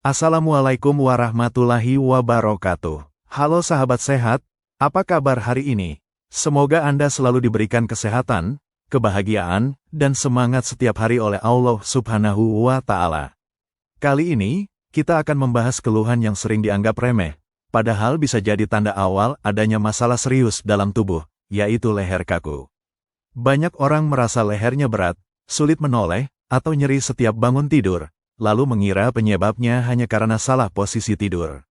Assalamualaikum warahmatullahi wabarakatuh. Halo sahabat sehat, apa kabar hari ini? Semoga Anda selalu diberikan kesehatan, kebahagiaan, dan semangat setiap hari oleh Allah Subhanahu wa Ta'ala. Kali ini, kita akan membahas keluhan yang sering dianggap remeh, padahal bisa jadi tanda awal adanya masalah serius dalam tubuh, yaitu leher kaku. Banyak orang merasa lehernya berat, sulit menoleh, atau nyeri setiap bangun tidur, lalu mengira penyebabnya hanya karena salah posisi tidur.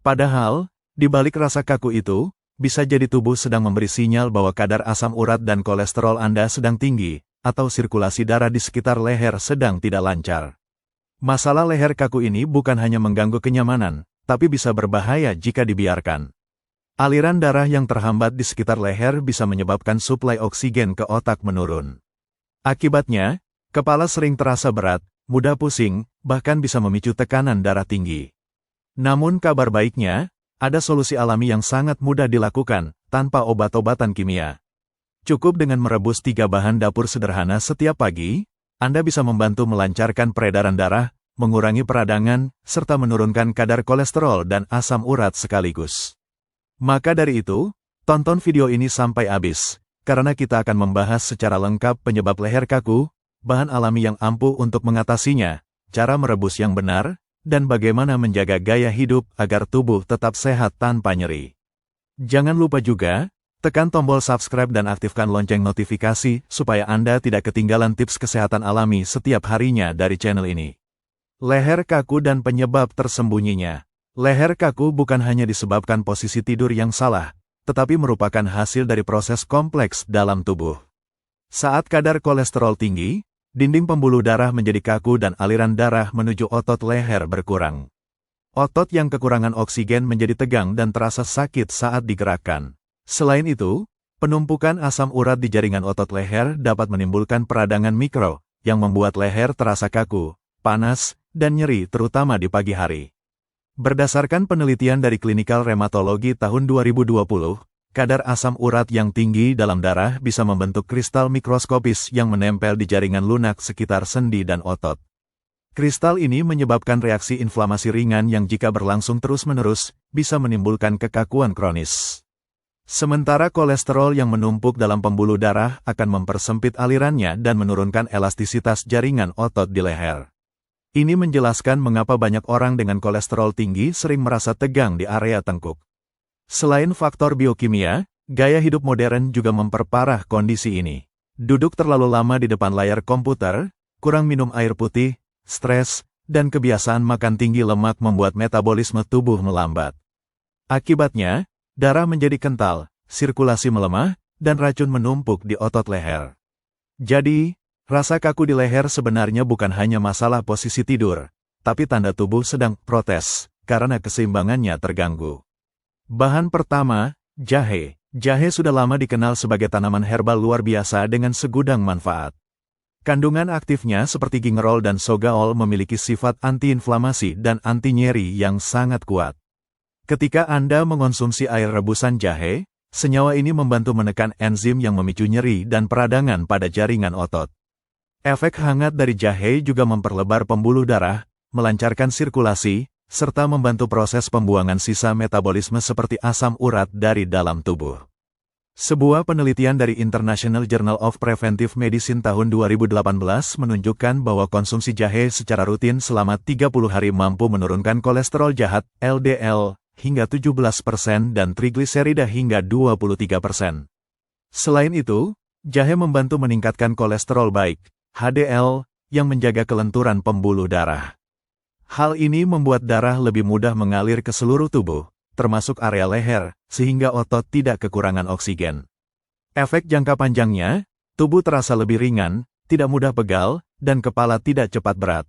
Padahal, di balik rasa kaku itu, bisa jadi tubuh sedang memberi sinyal bahwa kadar asam urat dan kolesterol Anda sedang tinggi, atau sirkulasi darah di sekitar leher sedang tidak lancar. Masalah leher kaku ini bukan hanya mengganggu kenyamanan, tapi bisa berbahaya jika dibiarkan. Aliran darah yang terhambat di sekitar leher bisa menyebabkan suplai oksigen ke otak menurun. Akibatnya, kepala sering terasa berat, mudah pusing, bahkan bisa memicu tekanan darah tinggi. Namun kabar baiknya, ada solusi alami yang sangat mudah dilakukan, tanpa obat-obatan kimia. Cukup dengan merebus 3 bahan dapur sederhana setiap pagi, Anda bisa membantu melancarkan peredaran darah, mengurangi peradangan, serta menurunkan kadar kolesterol dan asam urat sekaligus. Maka dari itu, tonton video ini sampai habis, karena kita akan membahas secara lengkap penyebab leher kaku, bahan alami yang ampuh untuk mengatasinya, cara merebus yang benar, dan bagaimana menjaga gaya hidup agar tubuh tetap sehat tanpa nyeri. Jangan lupa juga, tekan tombol subscribe dan aktifkan lonceng notifikasi supaya Anda tidak ketinggalan tips kesehatan alami setiap harinya dari channel ini. Leher kaku dan penyebab tersembunyinya. Leher kaku bukan hanya disebabkan posisi tidur yang salah, tetapi merupakan hasil dari proses kompleks dalam tubuh. Saat kadar kolesterol tinggi, dinding pembuluh darah menjadi kaku dan aliran darah menuju otot leher berkurang. Otot yang kekurangan oksigen menjadi tegang dan terasa sakit saat digerakkan. Selain itu, penumpukan asam urat di jaringan otot leher dapat menimbulkan peradangan mikro, yang membuat leher terasa kaku, panas, dan nyeri terutama di pagi hari. Berdasarkan penelitian dari Klinikal Rheumatology tahun 2020, kadar asam urat yang tinggi dalam darah bisa membentuk kristal mikroskopis yang menempel di jaringan lunak sekitar sendi dan otot. Kristal ini menyebabkan reaksi inflamasi ringan yang jika berlangsung terus-menerus, bisa menimbulkan kekakuan kronis. Sementara kolesterol yang menumpuk dalam pembuluh darah akan mempersempit alirannya dan menurunkan elastisitas jaringan otot di leher. Ini menjelaskan mengapa banyak orang dengan kolesterol tinggi sering merasa tegang di area tengkuk. Selain faktor biokimia, gaya hidup modern juga memperparah kondisi ini. Duduk terlalu lama di depan layar komputer, kurang minum air putih, stres, dan kebiasaan makan tinggi lemak membuat metabolisme tubuh melambat. Akibatnya, darah menjadi kental, sirkulasi melemah, dan racun menumpuk di otot leher. Jadi, rasa kaku di leher sebenarnya bukan hanya masalah posisi tidur, tapi tanda tubuh sedang protes, karena keseimbangannya terganggu. Bahan pertama, jahe. Jahe sudah lama dikenal sebagai tanaman herbal luar biasa dengan segudang manfaat. Kandungan aktifnya seperti gingerol dan sogaol memiliki sifat antiinflamasi dan anti nyeri yang sangat kuat. Ketika Anda mengonsumsi air rebusan jahe, senyawa ini membantu menekan enzim yang memicu nyeri dan peradangan pada jaringan otot. Efek hangat dari jahe juga memperlebar pembuluh darah, melancarkan sirkulasi, serta membantu proses pembuangan sisa metabolisme seperti asam urat dari dalam tubuh. Sebuah penelitian dari International Journal of Preventive Medicine tahun 2018 menunjukkan bahwa konsumsi jahe secara rutin selama 30 hari mampu menurunkan kolesterol jahat, LDL, hingga 17% dan trigliserida hingga 23%. Selain itu, jahe membantu meningkatkan kolesterol baik, HDL, yang menjaga kelenturan pembuluh darah. Hal ini membuat darah lebih mudah mengalir ke seluruh tubuh, termasuk area leher, sehingga otot tidak kekurangan oksigen. Efek jangka panjangnya, tubuh terasa lebih ringan, tidak mudah pegal, dan kepala tidak cepat berat.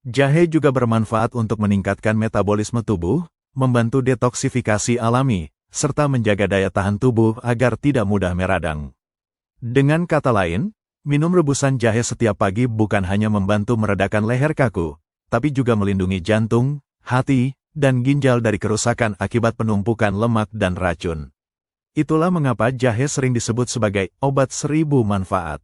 Jahe juga bermanfaat untuk meningkatkan metabolisme tubuh, membantu detoksifikasi alami, serta menjaga daya tahan tubuh agar tidak mudah meradang. Dengan kata lain, minum rebusan jahe setiap pagi bukan hanya membantu meredakan leher kaku, tapi juga melindungi jantung, hati, dan ginjal dari kerusakan akibat penumpukan lemak dan racun. Itulah mengapa jahe sering disebut sebagai obat 1000 manfaat.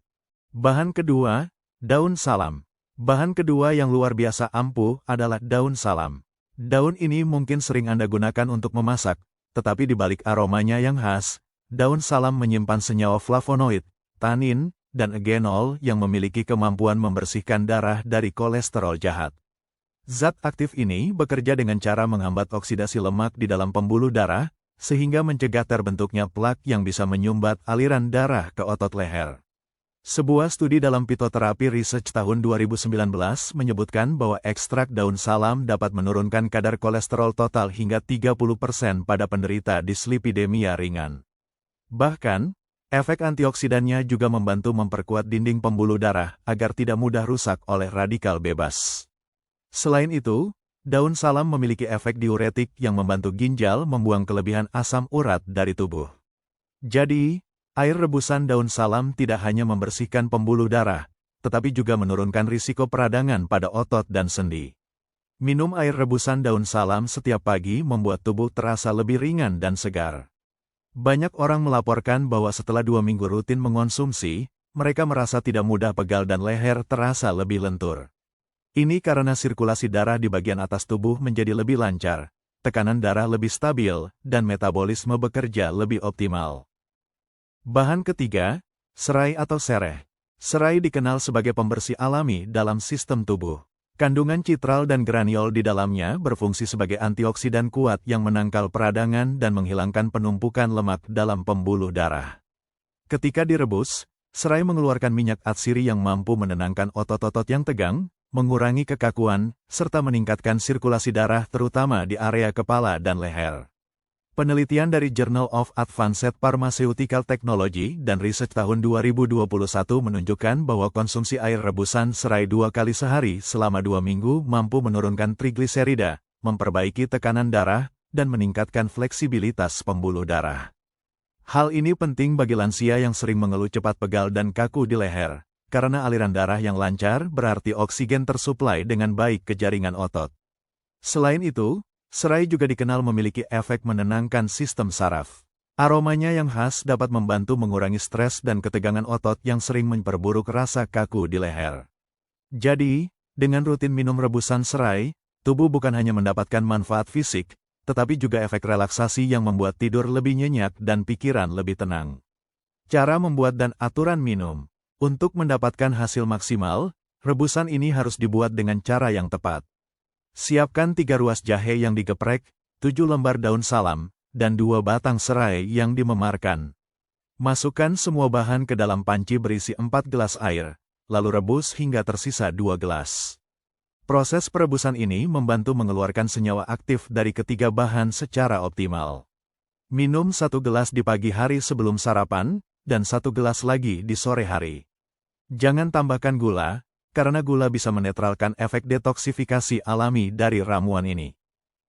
Bahan kedua, daun salam. Bahan kedua yang luar biasa ampuh adalah daun salam. Daun ini mungkin sering Anda gunakan untuk memasak, tetapi di balik aromanya yang khas, daun salam menyimpan senyawa flavonoid, tanin, dan eugenol yang memiliki kemampuan membersihkan darah dari kolesterol jahat. Zat aktif ini bekerja dengan cara menghambat oksidasi lemak di dalam pembuluh darah, sehingga mencegah terbentuknya plak yang bisa menyumbat aliran darah ke otot leher. Sebuah studi dalam Phytotherapy Research tahun 2019 menyebutkan bahwa ekstrak daun salam dapat menurunkan kadar kolesterol total hingga 30% pada penderita dislipidemia ringan. Bahkan, efek antioksidannya juga membantu memperkuat dinding pembuluh darah agar tidak mudah rusak oleh radikal bebas. Selain itu, daun salam memiliki efek diuretik yang membantu ginjal membuang kelebihan asam urat dari tubuh. Jadi, air rebusan daun salam tidak hanya membersihkan pembuluh darah, tetapi juga menurunkan risiko peradangan pada otot dan sendi. Minum air rebusan daun salam setiap pagi membuat tubuh terasa lebih ringan dan segar. Banyak orang melaporkan bahwa setelah 2 minggu rutin mengonsumsi, mereka merasa tidak mudah pegal dan leher terasa lebih lentur. Ini karena sirkulasi darah di bagian atas tubuh menjadi lebih lancar, tekanan darah lebih stabil, dan metabolisme bekerja lebih optimal. Bahan ketiga, serai atau sereh. Serai dikenal sebagai pembersih alami dalam sistem tubuh. Kandungan citral dan graniol di dalamnya berfungsi sebagai antioksidan kuat yang menangkal peradangan dan menghilangkan penumpukan lemak dalam pembuluh darah. Ketika direbus, serai mengeluarkan minyak atsiri yang mampu menenangkan otot-otot yang tegang, mengurangi kekakuan, serta meningkatkan sirkulasi darah terutama di area kepala dan leher. Penelitian dari Journal of Advanced Pharmaceutical Technology dan Research tahun 2021 menunjukkan bahwa konsumsi air rebusan serai 2 kali sehari selama 2 minggu mampu menurunkan trigliserida, memperbaiki tekanan darah, dan meningkatkan fleksibilitas pembuluh darah. Hal ini penting bagi lansia yang sering mengeluh cepat pegal dan kaku di leher, karena aliran darah yang lancar berarti oksigen tersuplai dengan baik ke jaringan otot. Selain itu, serai juga dikenal memiliki efek menenangkan sistem saraf. Aromanya yang khas dapat membantu mengurangi stres dan ketegangan otot yang sering memperburuk rasa kaku di leher. Jadi, dengan rutin minum rebusan serai, tubuh bukan hanya mendapatkan manfaat fisik, tetapi juga efek relaksasi yang membuat tidur lebih nyenyak dan pikiran lebih tenang. Cara membuat dan aturan minum. Untuk mendapatkan hasil maksimal, rebusan ini harus dibuat dengan cara yang tepat. Siapkan 3 ruas jahe yang digeprek, 7 lembar daun salam, dan 2 batang serai yang dimemarkan. Masukkan semua bahan ke dalam panci berisi 4 gelas air, lalu rebus hingga tersisa 2 gelas. Proses perebusan ini membantu mengeluarkan senyawa aktif dari ketiga bahan secara optimal. Minum 1 gelas di pagi hari sebelum sarapan, dan 1 gelas lagi di sore hari. Jangan tambahkan gula, karena gula bisa menetralkan efek detoksifikasi alami dari ramuan ini.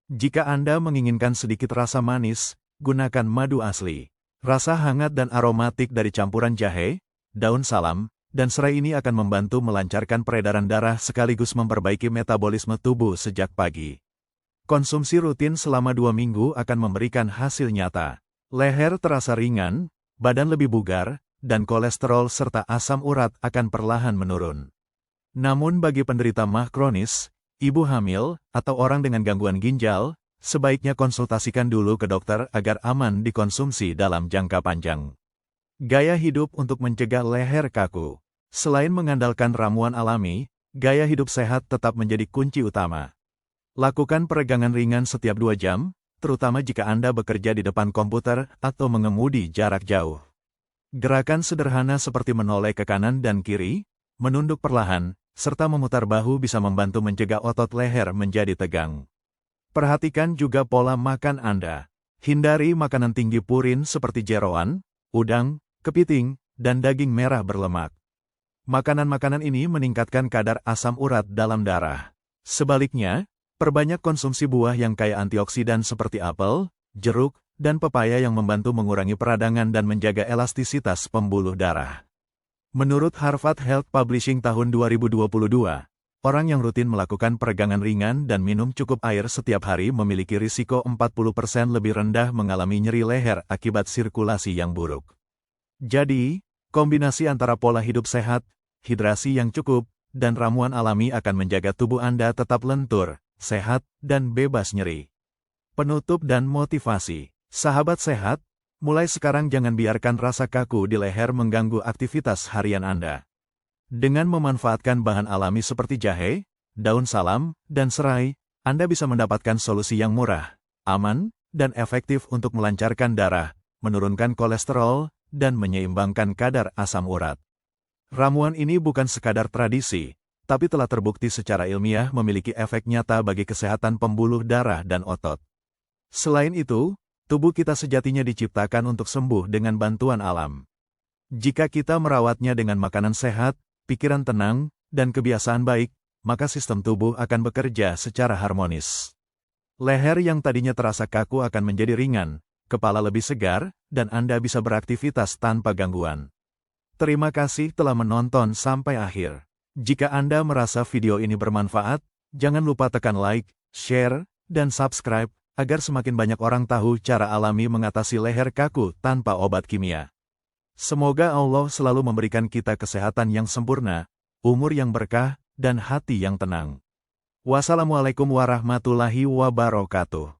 Jika Anda menginginkan sedikit rasa manis, gunakan madu asli. Rasa hangat dan aromatik dari campuran jahe, daun salam, dan serai ini akan membantu melancarkan peredaran darah sekaligus memperbaiki metabolisme tubuh sejak pagi. Konsumsi rutin selama 2 minggu akan memberikan hasil nyata. Leher terasa ringan, badan lebih bugar, dan kolesterol serta asam urat akan perlahan menurun. Namun bagi penderita MAH kronis, ibu hamil, atau orang dengan gangguan ginjal, sebaiknya konsultasikan dulu ke dokter agar aman dikonsumsi dalam jangka panjang. Gaya hidup untuk mencegah leher kaku. Selain mengandalkan ramuan alami, gaya hidup sehat tetap menjadi kunci utama. Lakukan peregangan ringan setiap 2 jam, terutama jika Anda bekerja di depan komputer atau mengemudi jarak jauh. Gerakan sederhana seperti menoleh ke kanan dan kiri, menunduk perlahan, serta memutar bahu bisa membantu mencegah otot leher menjadi tegang. Perhatikan juga pola makan Anda. Hindari makanan tinggi purin seperti jeroan, udang, kepiting, dan daging merah berlemak. Makanan-makanan ini meningkatkan kadar asam urat dalam darah. Sebaliknya, perbanyak konsumsi buah yang kaya antioksidan seperti apel, jeruk, dan pepaya yang membantu mengurangi peradangan dan menjaga elastisitas pembuluh darah. Menurut Harvard Health Publishing tahun 2022, orang yang rutin melakukan peregangan ringan dan minum cukup air setiap hari memiliki risiko 40% lebih rendah mengalami nyeri leher akibat sirkulasi yang buruk. Jadi, kombinasi antara pola hidup sehat, hidrasi yang cukup, dan ramuan alami akan menjaga tubuh Anda tetap lentur, sehat, dan bebas nyeri. Penutup dan motivasi. Sahabat sehat, mulai sekarang jangan biarkan rasa kaku di leher mengganggu aktivitas harian Anda. Dengan memanfaatkan bahan alami seperti jahe, daun salam, dan serai, Anda bisa mendapatkan solusi yang murah, aman, dan efektif untuk melancarkan darah, menurunkan kolesterol, dan menyeimbangkan kadar asam urat. Ramuan ini bukan sekadar tradisi, tapi telah terbukti secara ilmiah memiliki efek nyata bagi kesehatan pembuluh darah dan otot. Selain itu, tubuh kita sejatinya diciptakan untuk sembuh dengan bantuan alam. Jika kita merawatnya dengan makanan sehat, pikiran tenang, dan kebiasaan baik, maka sistem tubuh akan bekerja secara harmonis. Leher yang tadinya terasa kaku akan menjadi ringan, kepala lebih segar, dan Anda bisa beraktivitas tanpa gangguan. Terima kasih telah menonton sampai akhir. Jika Anda merasa video ini bermanfaat, jangan lupa tekan like, share, dan subscribe, agar semakin banyak orang tahu cara alami mengatasi leher kaku tanpa obat kimia. Semoga Allah selalu memberikan kita kesehatan yang sempurna, umur yang berkah, dan hati yang tenang. Wassalamualaikum warahmatullahi wabarakatuh.